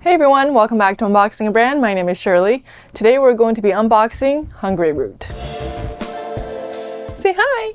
Hey everyone, welcome back to Unboxing a Brand. My name is Shirley. Today we're going to be unboxing Hungryroot. Say hi!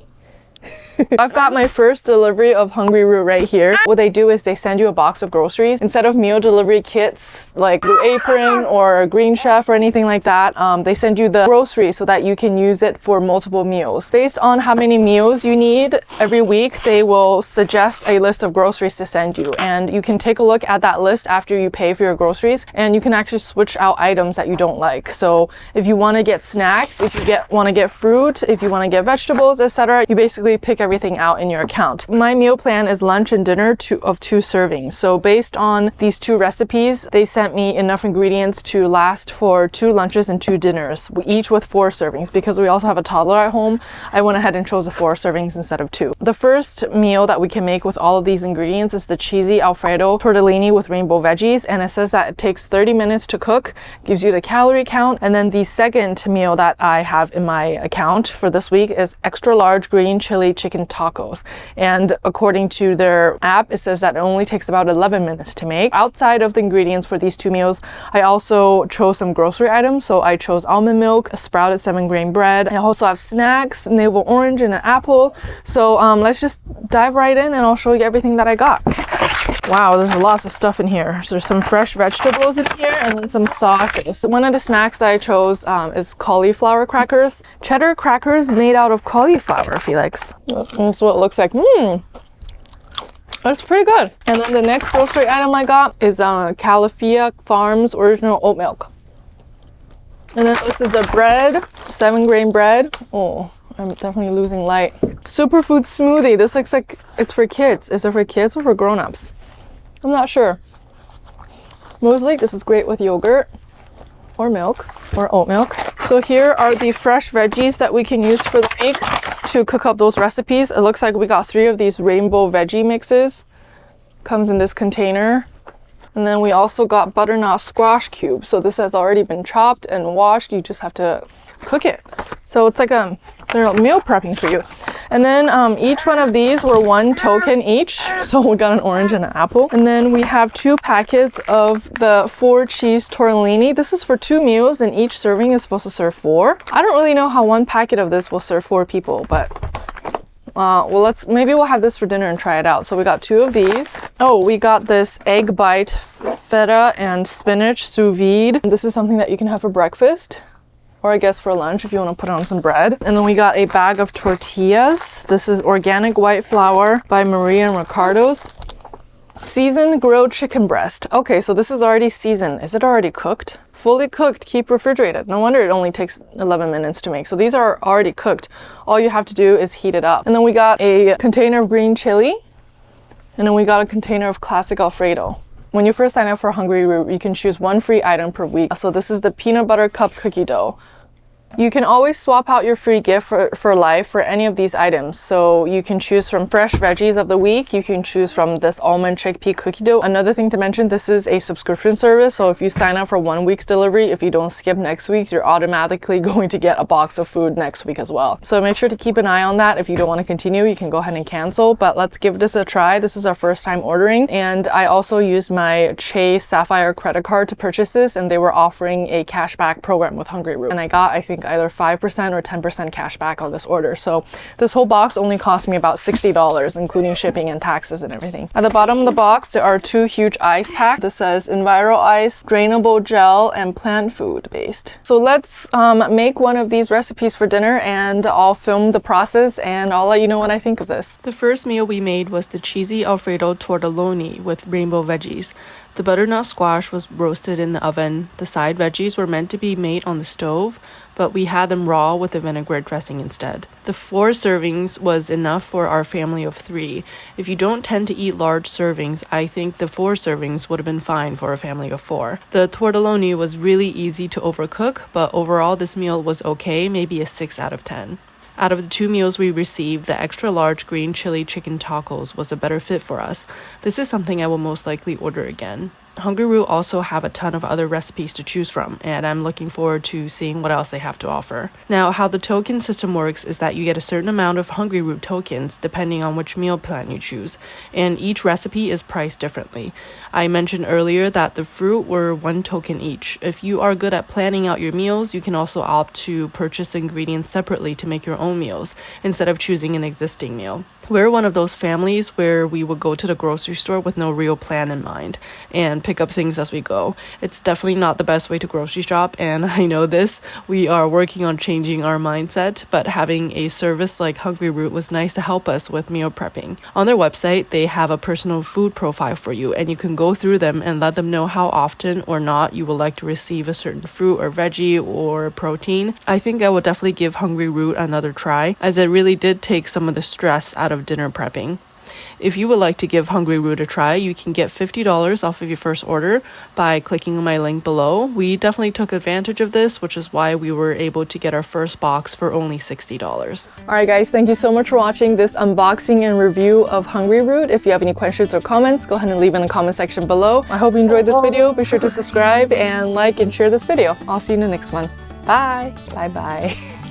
I've got my first delivery of Hungryroot right here. What they do is they send you a box of groceries. Instead of meal delivery kits like Blue Apron or Green Chef or anything like that, they send you the groceries so that you can use it for multiple meals. Based on how many meals you need every week, they will suggest a list of groceries to send you. And you can take a look at that list after you pay for your groceries, and you can actually switch out items that you don't like. So if you want to get snacks, if you want to get fruit, if you want to get vegetables, etc., you basically pick everything out in your account. My meal plan is lunch and dinner of 2 servings. So based on these 2 recipes, they sent me enough ingredients to last for 2 lunches and 2 dinners, each with 4 servings. Because we also have a toddler at home, I went ahead and chose the 4 servings instead of 2. The first meal that we can make with all of these ingredients is the cheesy Alfredo tortellini with rainbow veggies, and it says that it takes 30 minutes to cook, gives you the calorie count. And then the second meal that I have in my account for this week is extra large green chili chicken tacos. And according to their app, it says that it only takes about 11 minutes to make. Outside of the ingredients for these 2 meals, I also chose some grocery items. So I chose almond milk, a sprouted 7-grain bread. I also have snacks, navel orange and an apple. So let's just dive right in and I'll show you everything that I got. Wow, there's lots of stuff in here. So there's some fresh vegetables in here and then some sauces. One of the snacks that I chose is cauliflower crackers. Cheddar crackers made out of cauliflower, Felix. That's what it looks like. That's pretty good. And then the next grocery item I got is Califia Farms original oat milk. And then this is a bread, 7-grain bread. Oh, I'm definitely losing light. Superfood smoothie. This looks like it's for kids. Is it for kids or for grown-ups? I'm not sure. Mostly this is great with yogurt or milk or oat milk. So here are the fresh veggies that we can use for the week to cook up those recipes. It looks like we got 3 of these rainbow veggie mixes. Comes in this container. And then we also got butternut squash cubes. So this has already been chopped and washed. You just have to cook it. So it's like a meal prepping for you. And then each one of these were 1 token each. So we got an orange and an apple. And then we have 2 packets of the 4 cheese tortellini. This is for 2 meals and each serving is supposed to serve 4. I don't really know how 1 packet of this will serve 4 people, but well, maybe we'll have this for dinner and try it out. So we got 2 of these. Oh, we got this egg bite feta and spinach sous vide. This is something that you can have for breakfast, or I guess for lunch if you want to put on some bread. And then we got a bag of tortillas. This is organic white flour by Maria and Ricardo's. Seasoned grilled chicken breast. Okay, so this is already seasoned. Is it already cooked? Fully cooked, keep refrigerated. No wonder it only takes 11 minutes to make. So these are already cooked. All you have to do is heat it up. And then we got a container of green chili. And then we got a container of classic Alfredo. When you first sign up for Hungryroot, you can choose 1 free item per week. So this is the peanut butter cup cookie dough. You can always swap out your free gift for life for any of these items. So you can choose from fresh veggies of the week. You can choose from this almond chickpea cookie dough. Another thing to mention, this is a subscription service. So if you sign up for 1 week's delivery, if you don't skip next week, you're automatically going to get a box of food next week as well. So make sure to keep an eye on that. If you don't want to continue, you can go ahead and cancel. But let's give this a try. This is our first time ordering. And I also used my Chase Sapphire credit card to purchase this. And they were offering a cashback program with Hungryroot. And I got, I think, either 5% or 10% cash back on this order. So this whole box only cost me about $60, including shipping and taxes and everything. At the bottom of the box, there are 2 huge ice packs. This says Enviro Ice, drainable gel, and plant food based. So let's make one of these recipes for dinner, and I'll film the process and I'll let you know what I think of this. The first meal we made was the cheesy Alfredo tortelloni with rainbow veggies. The butternut squash was roasted in the oven. The side veggies were meant to be made on the stove, but we had them raw with a vinaigrette dressing instead. The 4 servings was enough for our family of 3. If you don't tend to eat large servings, I think the 4 servings would have been fine for a family of 4. The tortelloni was really easy to overcook, but overall this meal was okay, maybe a 6 out of 10. Out of the 2 meals we received, the extra large green chili chicken tacos was a better fit for us. This is something I will most likely order again. Hungryroot also have a ton of other recipes to choose from, and I'm looking forward to seeing what else they have to offer. Now, how the token system works is that you get a certain amount of Hungryroot tokens depending on which meal plan you choose, and each recipe is priced differently. I mentioned earlier that the fruit were 1 token each. If you are good at planning out your meals, you can also opt to purchase ingredients separately to make your own meals instead of choosing an existing meal. We're one of those families where we would go to the grocery store with no real plan in mind and pick up things as we go. It's definitely not the best way to grocery shop, and I know this. We are working on changing our mindset, but having a service like Hungryroot was nice to help us with meal prepping. On their website, they have a personal food profile for you, and you can go through them and let them know how often or not you would like to receive a certain fruit or veggie or protein. I think I will definitely give Hungryroot another try, as it really did take some of the stress out of dinner prepping. If you would like to give Hungryroot a try, you can get $50 off of your first order by clicking on my link below. We definitely took advantage of this, which is why we were able to get our first box for only $60. Alright guys, thank you so much for watching this unboxing and review of Hungryroot. If you have any questions or comments, go ahead and leave in the comment section below. I hope you enjoyed this video. Be sure to subscribe and like and share this video. I'll see you in the next one. Bye! Bye bye.